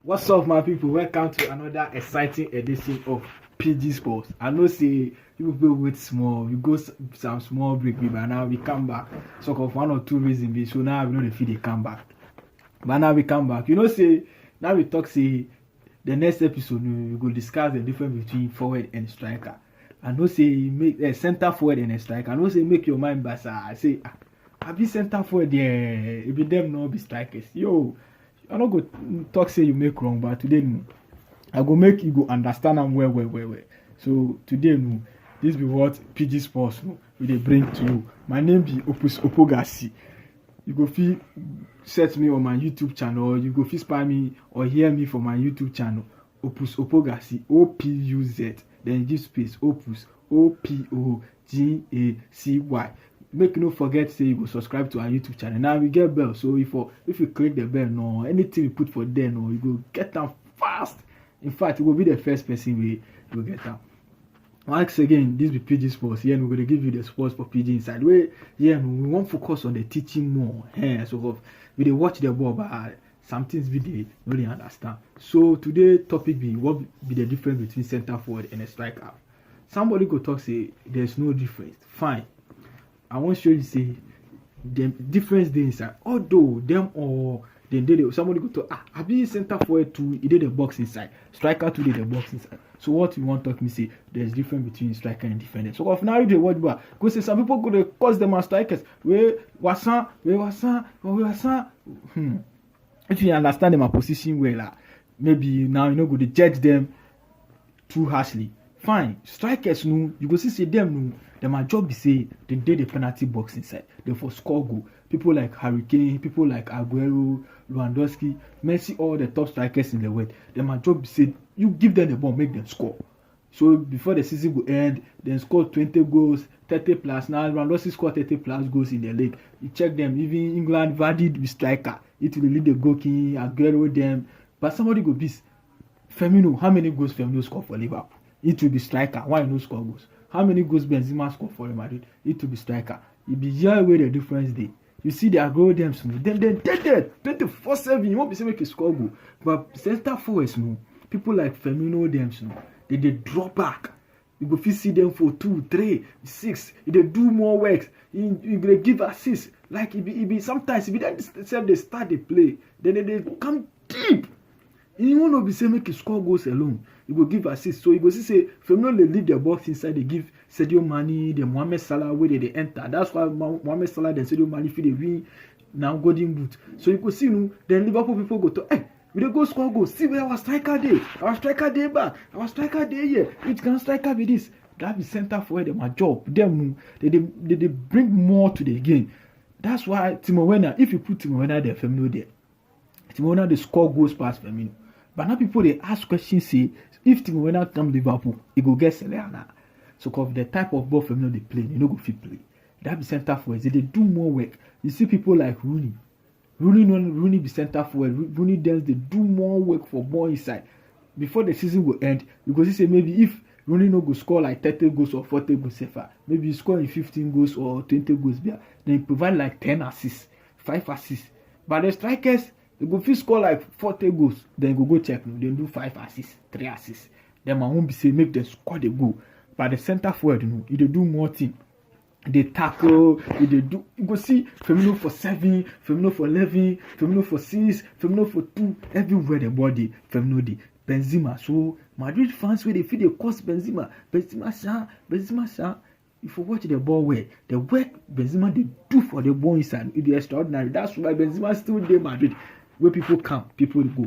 What's up, my people? Welcome to another exciting edition of PG Sports. I know, say you people wait small, we go some small break, but now we come back. So, of one or two reasons, so now we know the feel they come back. But now we come back. You know, say now we talk, say the next episode we go discuss the difference between forward and striker. I know, say make a center forward and a striker. I know, say make your mind basa. I say, I be center forward there. It be them no be strikers. Yo. I no go talk say you make wrong, but today no, I go make you go understand am well. So today no, this be what PG Sports no we dey bring to you. My name be Opus Opogasi. You go fit search me on my YouTube channel, you go fit spy me or hear me for my YouTube channel. Opus Opogasi, OPUZ, then give space Opus OPOGACY. Make no forget say you go subscribe to our YouTube channel. Now we get bell, so if you click the bell, no anything we put for there, no you go get them fast. In fact, you will be the first person we will get them. Once again, this be PG Sports. Here we're gonna give you the sports for PG inside. We want focus on the teaching more. So we dey watch the ball, but some things we dey really understand. So today topic be what be the difference between center forward and a striker. Somebody go talk say there's no difference. Fine. I want to show you say the difference there inside. Although them or then did somebody go to I be center forward too, he did the box inside. Striker too did the box inside. So what you want to talk me say there's difference between striker and defender. So if now you do what about go say some people go to cause them as strikers. We wasan. If you understand them a position well, maybe now you know go to judge them too harshly. Fine, strikers no, you go see them no. My job is say they did the penalty box inside. They for score goal. People like Harry Kane, people like Aguero, Lewandowski, Messi, all the top strikers in the world. Then my job is say you give them the ball, make them score. So before the season will end, then score 20 goals, 30 plus. Now Lewandowski scored 30 plus goals in the league. You check them. Even England Vardy with striker. It will lead the goal king, Aguero them. But somebody go beast. Firmino, how many goals Firmino score for Liverpool? It will be striker. Why no score goals? How many goals Benzema score for Real Madrid? It will be striker. It be here where the difference dey. You see the Aguero them smooth. Then 24/7. You won't be saying make a score goal. But center forward smooth. People like Firmino them smooth. They drop back. You go fit see them for 2, 3, 6. They do more work. You they give assist. Like it be sometimes if they start the play, then they come deep. You won't be saying make a score goals alone. You go give assist. So you go see say Firmino they leave the box inside. They give Sadio Mane, the Mohamed Salah where they enter. That's why Mohamed Salah and Sadio Mane feel they win now golden boot. So you go see then Liverpool people go to we dey go score goals. See where our striker dey. Our striker dey back. Our striker dey here. Which can striker be this? That be center forward. My job. Them they bring more to the game. That's why Timo Werner. If you put Timo Werner there, Firmino there. Timo Werner they score goals past Firmino. But now people they ask questions say if Timo Werner come Liverpool, he go get Selena. So cause the type of ball Firmino they play, you know go fit play. That be center forward. They do more work. You see people like Rooney. Rooney be center forward. Rooney they do more work for ball inside. Before the season will end, you go see say maybe if Rooney no go score like 30 goals or 40 goals safer, maybe you score in 15 goals or 20 goals there, then you provide like 10 assists, 5 assists. But the strikers they go fit score like 40 goals, then go check them. Then do 5 assists, 3 assists. Then my won't be say make them score the goal. But the center forward, they do more thing. They tackle, they do. You go see Firmino for 7, Firmino for 11, Firmino for 6, Firmino for 2. Everywhere the body, Firmino the Benzema. So Madrid fans where they feel they cost Benzema. Benzema. If you watch the ball where the work Benzema they do for the ball inside, it is extraordinary. That's why Benzema still there Madrid. Where people come, people go.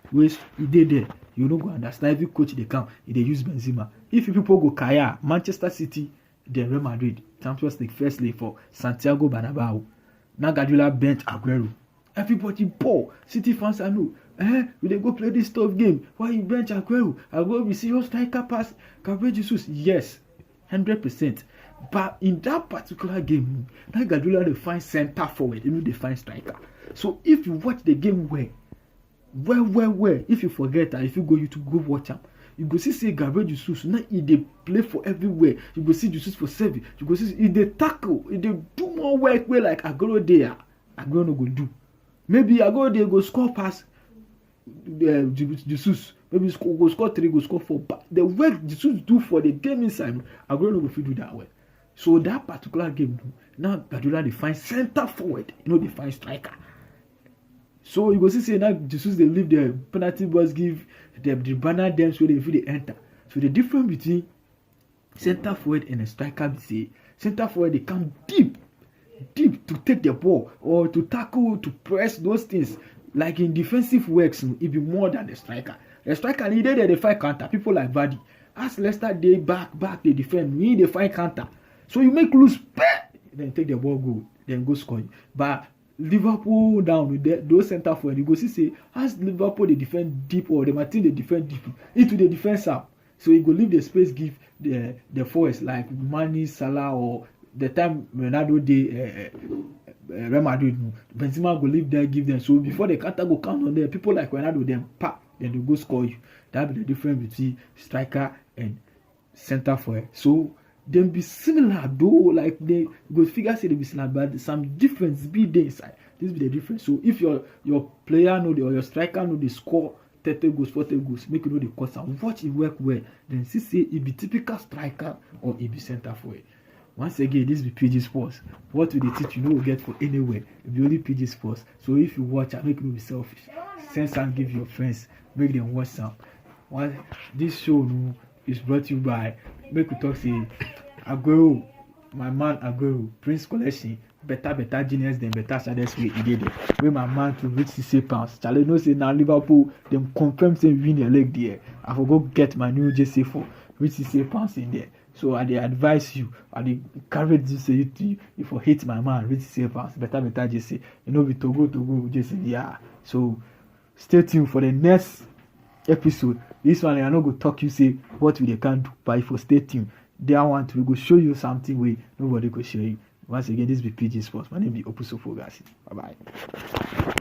Where he did there, you don't go understand. Every coach they come, they use Benzema. If people go Kaya, Manchester City, then Real Madrid, Champions League first leg for Santiago Bernabeu. Now Guardiola bench Aguero. Everybody poor. City fans I know. We they go play this tough game. Why you bench Aguero? Aguero we see your striker pass Gabriel Jesus. Yes, 100%. But in that particular game, that Guardiola they find center forward, they find striker. So if you watch the game well, if you forget that, if you go YouTube, go watch them. You go see Gabriel Jesus. Now he they play for everywhere. You go see Jesus for 7. You go see he they tackle. He they do more work where like Aguero there. Aguero no go do. Maybe Aguero they go score pass Jesus maybe go score 3, go score 4. But the work Jesus do for the game inside, Aguero no go fit do that well. So that particular game, now Guardiola dey find center forward, dey find striker. So you go see say now Jesus dey leave the penalty box, give the banner them so they fit dey enter. So the difference between center forward and a striker be say center forward they come deep to take the ball or to tackle, to press those things. Like in defensive works, it be more than the striker. The striker he dey fight counter. People like Vardy, as Leicester they back they defend. We they fight counter. So you make loose, then take the ball, go, then go score. But Liverpool down with those center forward, you go see say as Liverpool they defend deep or the Martin they defend deep into the defense up. So you go leave the space, give the forwards like Mane, Salah, or the time Ronaldo dey Real Madrid, Benzema go leave there, give them. So before the counter go count on them, people like Ronaldo then then they go score you. That be the difference between striker and center forward. So them be similar though, like they go figure say they be similar, but some difference be there inside. This be the difference. So if your player know or your striker know they score 30 goals, 40 goals, make you know the cost and watch it work well, then see say it be typical striker or it be center forward. Once again, this be PG Sports. What will they teach you? No get for anywhere. It be only PG Sports. So if you watch and make you be selfish, send some, give your friends, make them watch some. This show is brought to you by make we talk say Aguero, my man Aguero, Prince Collection, better genius than better saddest way he did it. Where my man to reach £60. Charlie no say now Liverpool them confirm say win your leg there. I forgot get my new jersey for reach £60 in there. So I dey advise you, I dey carry this say you for hate my man, reach £60. Better jersey. Be Togo jersey. Yeah. So stay tuned for the next episode. This one I no go talk you say what we can do, but if you stay tuned, that one we go show you something way nobody could show you. Once again, this be PG Sports. My name is Opusofo Gasi. Bye bye.